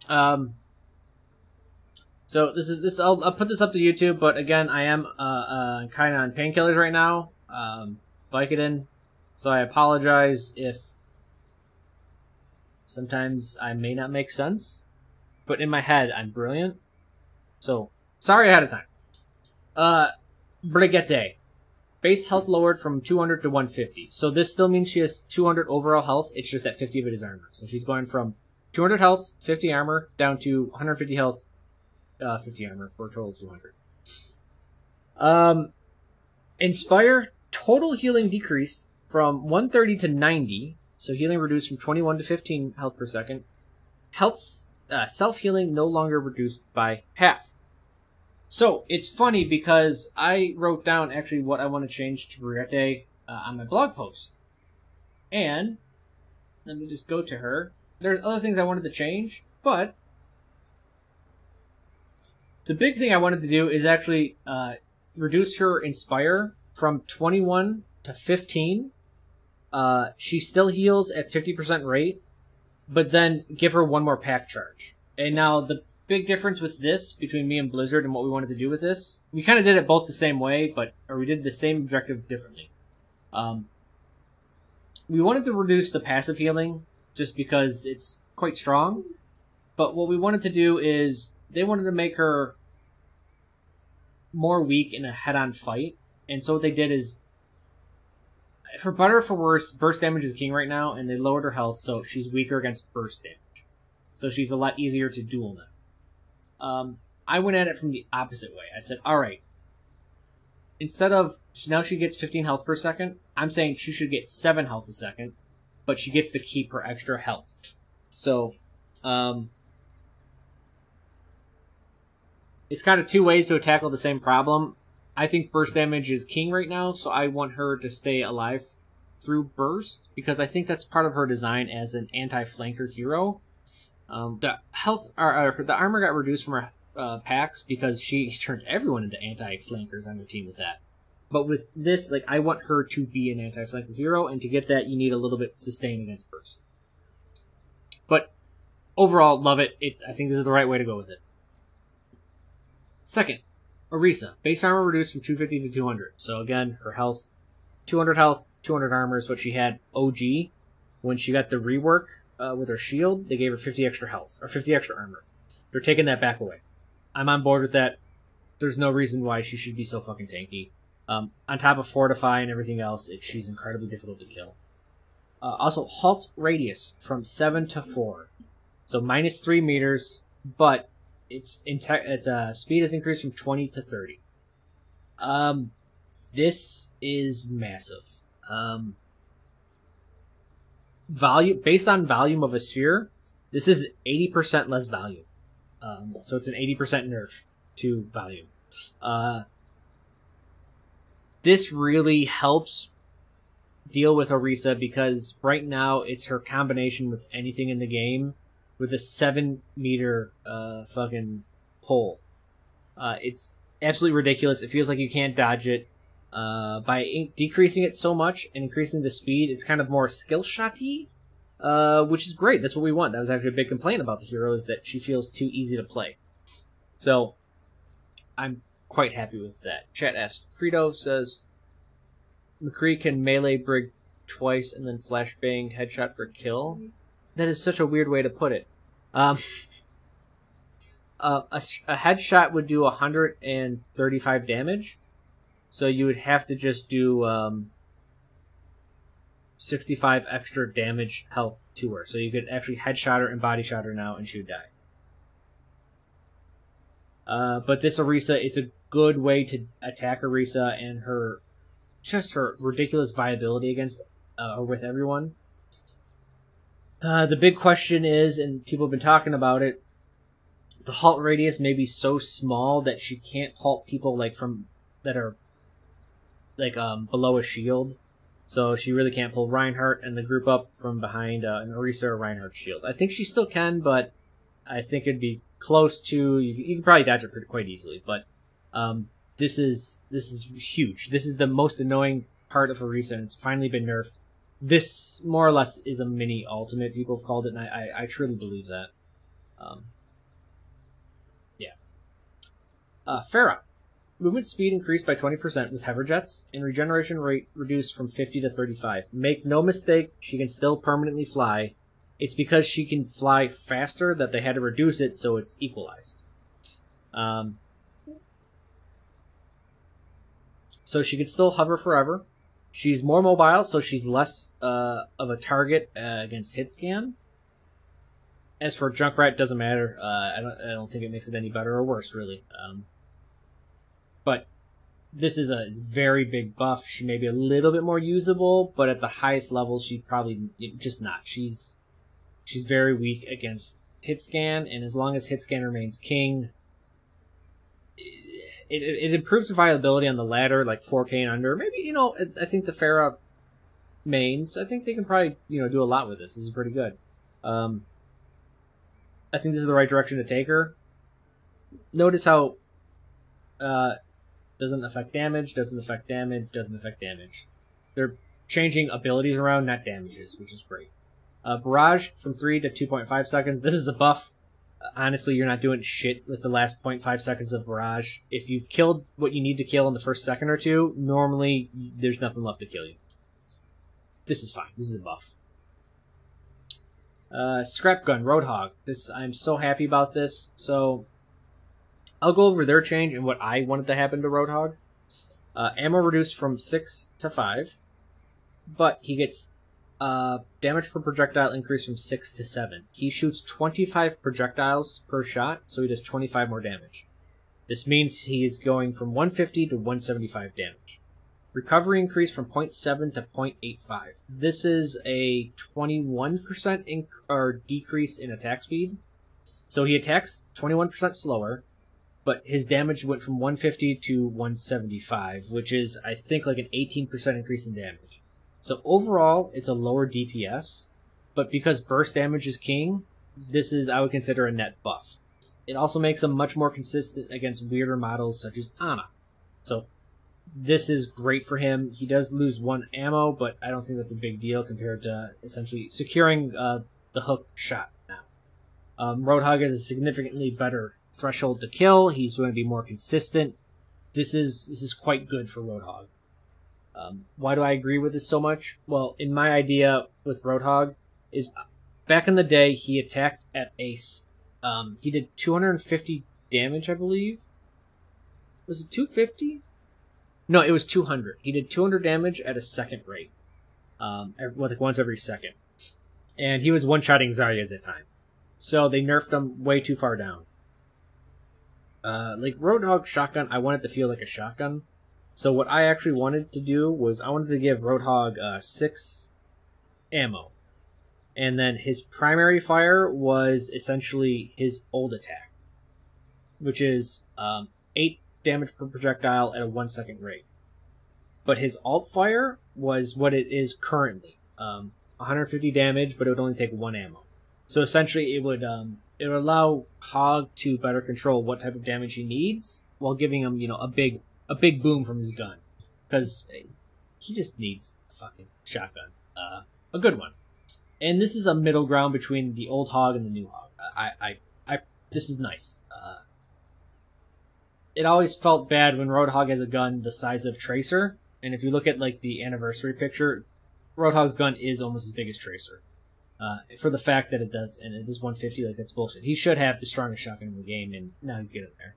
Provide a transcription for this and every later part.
Um, so this. I'll put this up to YouTube, but again, I am kind of on painkillers right now, Vicodin. So I apologize if sometimes I may not make sense, but in my head, I'm brilliant. So sorry ahead of time. Brigitte. Base health lowered from 200 to 150. So this still means she has 200 overall health. It's just that 50 of it is armor. So she's going from 200 health, 50 armor, down to 150 health, 50 armor, for a total of 200. Inspire, total healing decreased from 130 to 90. So healing reduced from 21 to 15 health per second. Health, self-healing no longer reduced by half. So, it's funny because I wrote down actually what I want to change to Brigitte on my blog post. And, let me just go to her. There's other things I wanted to change, but the big thing I wanted to do is actually reduce her Inspire from 21 to 15. She still heals at 50% rate, but then give her one more pack charge. And now the big difference with this between me and Blizzard and what we wanted to do with this, we kind of did it both the same way, or we did the same objective differently. We wanted to reduce the passive healing just because it's quite strong, but what we wanted to do is they wanted to make her more weak in a head-on fight, and so what they did is, for better or for worse, burst damage is king right now, and they lowered her health, so she's weaker against burst damage. So she's a lot easier to duel now. I went at it from the opposite way. I said, alright, instead of, now she gets 15 health per second, I'm saying she should get 7 health a second, but she gets to keep her extra health. So, it's kind of two ways to tackle the same problem. I think burst damage is king right now, so I want her to stay alive through burst, because I think that's part of her design as an anti-flanker hero. The armor got reduced from her packs because she turned everyone into anti-flankers on her team with that. But with this, like, I want her to be an anti-flanker hero, and to get that, you need a little bit sustain against burst. But overall, love it. I think this is the right way to go with it. Second, Orisa. Base armor reduced from 250 to 200. So again, her health, 200 health, 200 armor is what she had OG. When she got the rework with her shield, they gave her 50 extra health, or 50 extra armor. They're taking that back away. I'm on board with that. There's no reason why she should be so fucking tanky. On top of Fortify and everything else, she's incredibly difficult to kill. Also, halt radius from 7 to 4. So minus 3 meters, but its speed is increased from 20 to 30. This is massive. Based on volume of a sphere, this is 80% less volume. So it's an 80% nerf to volume. This really helps deal with Orisa because right now it's her combination with anything in the game with a 7 meter fucking pole. It's absolutely ridiculous. It feels like you can't dodge it. By decreasing it so much and increasing the speed, it's kind of more skill shotty, which is great. That's what we want. That was actually a big complaint about the hero, is that she feels too easy to play. So, I'm quite happy with that. Chat asked, Frito says, McCree can melee Brig twice and then flashbang headshot for a kill. That is such a weird way to put it. A headshot would do 135 damage. So you would have to just do 65 extra damage health to her. So you could actually headshot her and body shot her now and she would die. But this Orisa, it's a good way to attack Orisa and her ridiculous viability against or with everyone. The big question is, and people have been talking about it, the halt radius may be so small that she can't halt people that are below a shield. So she really can't pull Reinhardt and the group up from behind an Orisa or Reinhardt shield. I think she still can, but I think it'd be close to... You can probably dodge it quite easily, but this is huge. This is the most annoying part of Orisa, and it's finally been nerfed. This, more or less, is a mini ultimate, people have called it, and I truly believe that. Farah. Movement speed increased by 20% with hover jets, and regeneration rate reduced from 50 to 35. Make no mistake, she can still permanently fly. It's because she can fly faster that they had to reduce it so it's equalized. So she can still hover forever. She's more mobile, so she's less of a target against hit scan. As for Junkrat, doesn't matter. I don't think it makes it any better or worse, really. But this is a very big buff. She may be a little bit more usable, but at the highest level, she's probably just not. She's very weak against hit scan, and as long as hit scan remains king, it improves viability on the ladder, like 4K and under. Maybe, I think the Farah mains, I think they can probably, do a lot with this. This is pretty good. I think this is the right direction to take her. Notice how doesn't affect damage, doesn't affect damage, doesn't affect damage. They're changing abilities around, not damages, which is great. Barrage from 3 to 2.5 seconds. This is a buff. Honestly, you're not doing shit with the last 0.5 seconds of Barrage. If you've killed what you need to kill in the first second or two, normally there's nothing left to kill you. This is fine. This is a buff. Scrap Gun, Roadhog. I'm so happy about this. So I'll go over their change and what I wanted to happen to Roadhog. Ammo reduced from 6 to 5, but he gets damage per projectile increased from 6 to 7. He shoots 25 projectiles per shot, so he does 25 more damage. This means he is going from 150 to 175 damage. Recovery increased from 0.7 to 0.85. This is a 21% decrease in attack speed. So he attacks 21% slower, but his damage went from 150 to 175, which is, I think, like an 18% increase in damage. So overall, it's a lower DPS, but because burst damage is king, this is, I would consider, a net buff. It also makes him much more consistent against weirder models such as Ana. So this is great for him. He does lose 1 ammo, but I don't think that's a big deal compared to essentially securing the hook shot now. Roadhog has a significantly better threshold to kill. He's going to be more consistent. This is quite good for Roadhog. Why do I agree with this so much? Well, in my idea with Roadhog is back in the day he attacked at a he did 250 damage, I believe. Was it 250? No, it was 200. He did 200 damage at a second rate, like once every second, and he was one-shotting Zarya at that time. So they nerfed him way too far down. Like Roadhog shotgun, I want it to feel like a shotgun. So what I actually wanted to do was I wanted to give Roadhog 6 ammo. And then his primary fire was essentially his old attack, which is 8 damage per projectile at a 1-second rate. But his alt fire was what it is currently, 150 damage, but it would only take 1 ammo. So essentially it would allow Hog to better control what type of damage he needs while giving him, a big boom from his gun, because he just needs a fucking shotgun, a good one. And this is a middle ground between the old Hog and the new Hog. This is nice. It always felt bad when Roadhog has a gun the size of Tracer, and if you look at like the anniversary picture, Roadhog's gun is almost as big as Tracer. For the fact that it does, and it is 150, like that's bullshit. He should have the strongest shotgun in the game, and now he's getting there.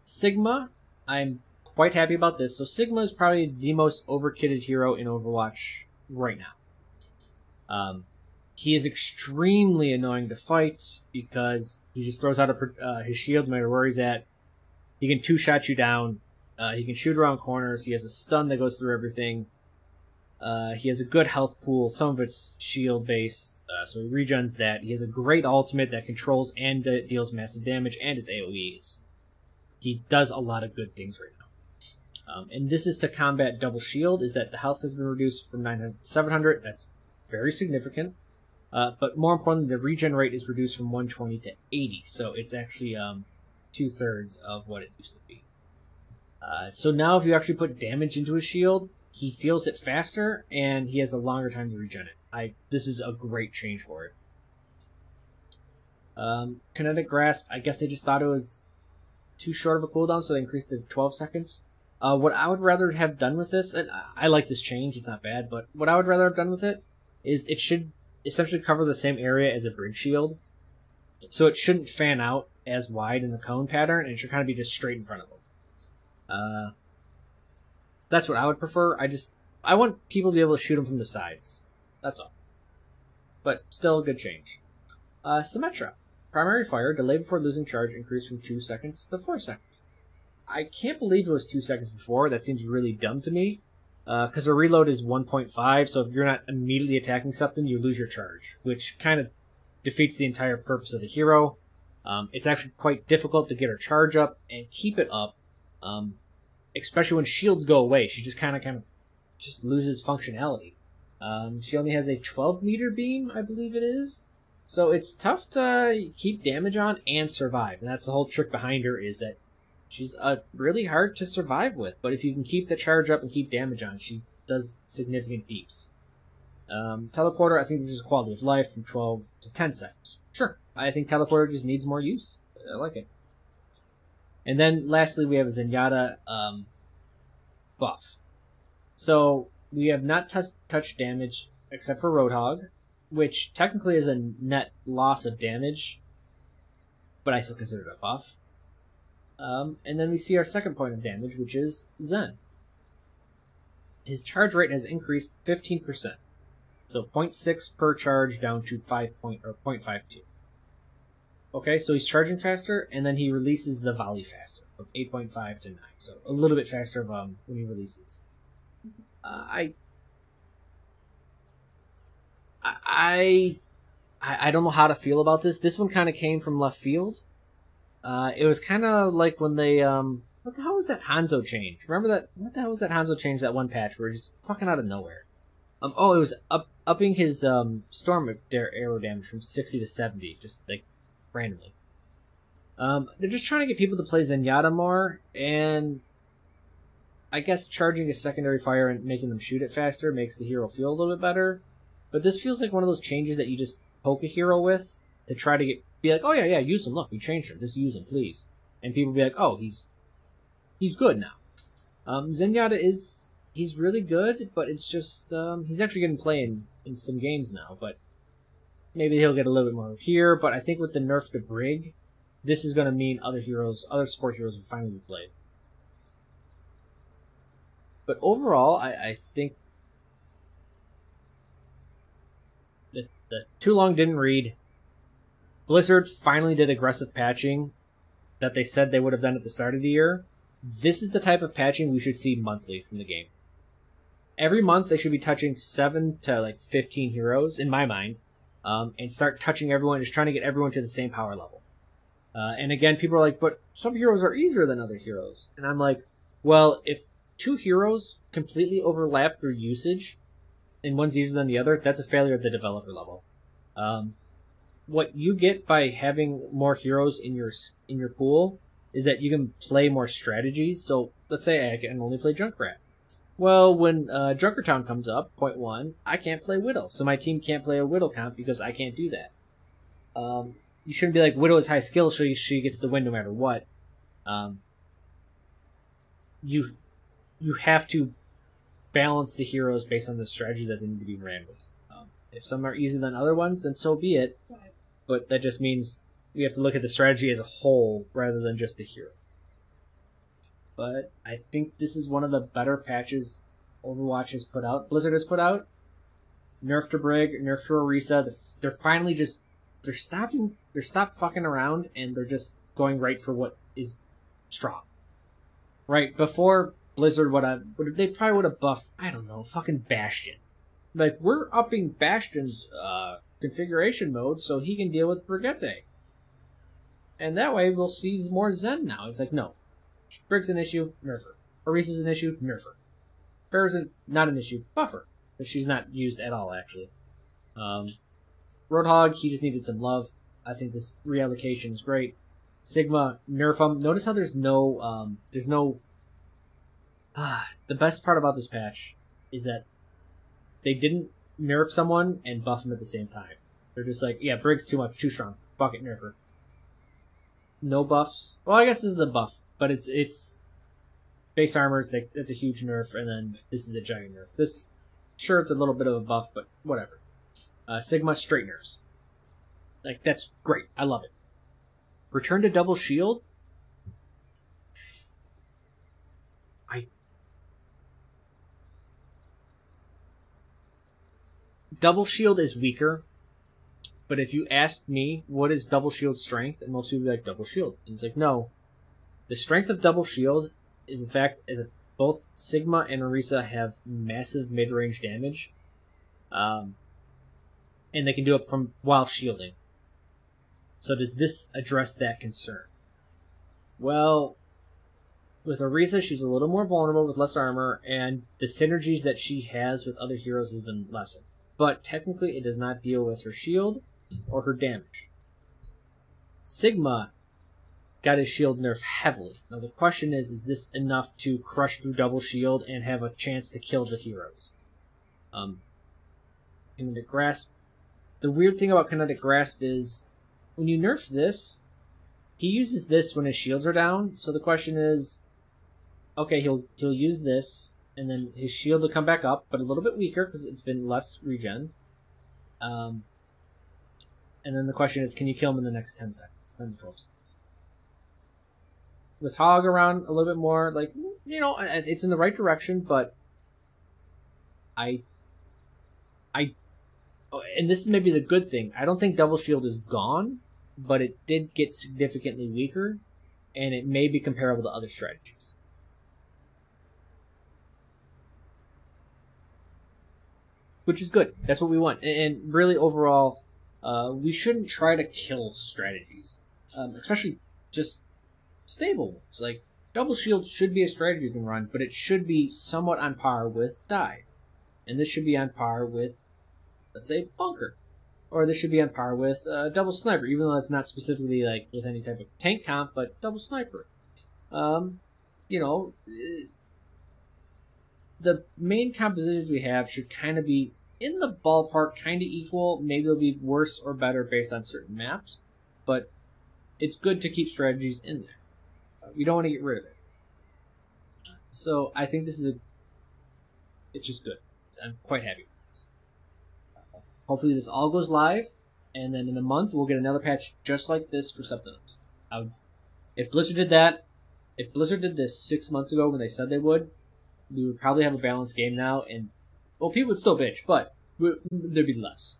Sigma, I'm quite happy about this. So Sigma is probably the most overkitted hero in Overwatch right now. He is extremely annoying to fight because he just throws out his shield no matter where he's at. He can 2-shot you down. He can shoot around corners. He has a stun that goes through everything. He has a good health pool. Some of it's shield-based, so he regens that. He has a great ultimate that controls and deals massive damage, and it's AoE. He does a lot of good things right now. And this is to combat double shield, is that the health has been reduced from 900 to 700. That's very significant. But more importantly, the regen rate is reduced from 120 to 80, so it's actually 2/3 of what it used to be. So now if you actually put damage into his shield, he feels it faster, and he has a longer time to regen it. This is a great change for it. Kinetic Grasp, I guess they just thought it was too short of a cooldown, so they increased it to 12 seconds. What I would rather have done with this, and I like this change, it's not bad, but what I would rather have done with it is it should essentially cover the same area as a Brig Shield. So it shouldn't fan out as wide in the cone pattern, and it should kind of be just straight in front of them. That's what I would prefer. I want people to be able to shoot them from the sides. That's all. But still a good change. Symmetra. Primary fire, delay before losing charge, increased from 2 seconds to 4 seconds. I can't believe it was 2 seconds before. That seems really dumb to me. Because a reload is 1.5, so if you're not immediately attacking something, you lose your charge, which kind of defeats the entire purpose of the hero. It's actually quite difficult to get her charge up and keep it up, especially when shields go away. She just kind of just loses functionality. She only has a 12-meter beam, I believe it is. So it's tough to keep damage on and survive. And that's the whole trick behind her, is that she's really hard to survive with. But if you can keep the charge up and keep damage on, she does significant deeps. Teleporter, I think this is quality of life from 12 to 10 seconds. Sure, I think Teleporter just needs more use. I like it. And then lastly, we have a Zenyatta buff. So we have not touched damage except for Roadhog, which technically is a net loss of damage, but I still consider it a buff. And then we see our second point of damage, which is Zen. His charge rate has increased 15%. So 0.6 per charge down to 0.52. Okay, so he's charging faster, and then he releases the volley faster, from 8.5 to 9. So a little bit faster when he releases. I don't know how to feel about this. This one kind of came from left field. It was kind of like when they what the hell was that Hanzo change? Remember that? What the hell was that Hanzo change? That one patch where just fucking out of nowhere. It was upping his storm arrow damage from 60 to 70, just like randomly. They're just trying to get people to play Zenyatta more, and I guess charging a secondary fire and making them shoot it faster makes the hero feel a little bit better. But this feels like one of those changes that you just poke a hero with to try to be like, oh yeah, use him. Look, we changed him. Just use him, please. And people be like, oh, he's good now. Zenyatta he's really good, but it's just he's actually getting play in some games now. But maybe he'll get a little bit more here. But I think with the nerf to Brig, this is going to mean other support heroes will finally be played. But overall, I think the too long didn't read. Blizzard finally did aggressive patching that they said they would have done at the start of the year. This is the type of patching we should see monthly from the game. Every month they should be touching 7 to 15 heroes, in my mind, and start touching everyone, just trying to get everyone to the same power level. And again, people are like, but some heroes are easier than other heroes. And I'm like, well, if 2 heroes completely overlap their usage, and one's easier than the other, that's a failure at the developer level. What you get by having more heroes in your pool is that you can play more strategies. So let's say I can only play Junkrat. Well, when Junkertown comes up, point 1, I can't play Widow. So my team can't play a Widow comp because I can't do that. You shouldn't be like, Widow is high skill, so she gets the win no matter what. You have to balance the heroes based on the strategy that they need to be ran with. If some are easier than other ones, then so be it. But that just means we have to look at the strategy as a whole rather than just the hero. But I think this is one of the better patches Overwatch has put out. Blizzard has put out. Nerf to Brig, nerf to Orisa. They're finally they're stopped fucking around, and they're just going right for what is strong. Right, before Blizzard they probably would have buffed, I don't know, fucking Bastion. Like, we're upping Bastion's configuration mode so he can deal with Brigitte. And that way we'll see more Zen now. It's like, no. Brig's an issue, nerf her. Orisa's an issue, nerf her. Pharah's not an issue, buff her. But she's not used at all, actually. Roadhog, he just needed some love. I think this reallocation is great. Sigma, nerf him. Notice how there's no... the best part about this patch is that they didn't nerf someone and buff him at the same time. They're just like, yeah, Brig's too strong. Fuck it, nerf her. No buffs. Well, I guess this is a buff, but it's base armor is it's a huge nerf, and then this is a giant nerf. This, sure, it's a little bit of a buff, but whatever. Sigma straight nerfs. Like, that's great. I love it. Return to double shield. Double shield is weaker, but if you asked me what is double shield strength, and most people would be like, double shield. And it's like, no. The strength of double shield is the fact that both Sigma and Orisa have massive mid-range damage. And they can do it from while shielding. So does this address that concern? Well, with Orisa, she's a little more vulnerable with less armor, and the synergies that she has with other heroes has been lessened. But technically, it does not deal with her shield or her damage. Sigma got his shield nerfed heavily. Now the question is this enough to crush through double shield and have a chance to kill the heroes? Kinetic Grasp. The weird thing about Kinetic Grasp is, when you nerf this, he uses this when his shields are down. So the question is, okay, he'll use this, and then his shield will come back up, but a little bit weaker because it's been less regen. And then the question is, can you kill him in the next 10 seconds, 10 to 12 seconds? With Hog around a little bit more, like, you know, it's in the right direction, but and this is maybe the good thing. I don't think double shield is gone, but it did get significantly weaker, and it may be comparable to other strategies. Which is good. That's what we want. And really, overall, we shouldn't try to kill strategies. Especially just stable ones. Like, double shield should be a strategy you can run, but it should be somewhat on par with dive. And this should be on par with, let's say, bunker. Or this should be on par with double sniper, even though it's not specifically like with any type of tank comp, but double sniper. You know, the main compositions we have should kind of be in the ballpark, kind of equal. Maybe they'll be worse or better based on certain maps, but it's good to keep strategies in there. We don't want to get rid of it. So I think this is it's just good. I'm quite happy with this. Hopefully this all goes live, and then in a month we'll get another patch just like this for something else. If Blizzard did that, if Blizzard did this 6 months ago when they said they would, we would probably have a balanced game now, and, well, people would still bitch, but there'd be less.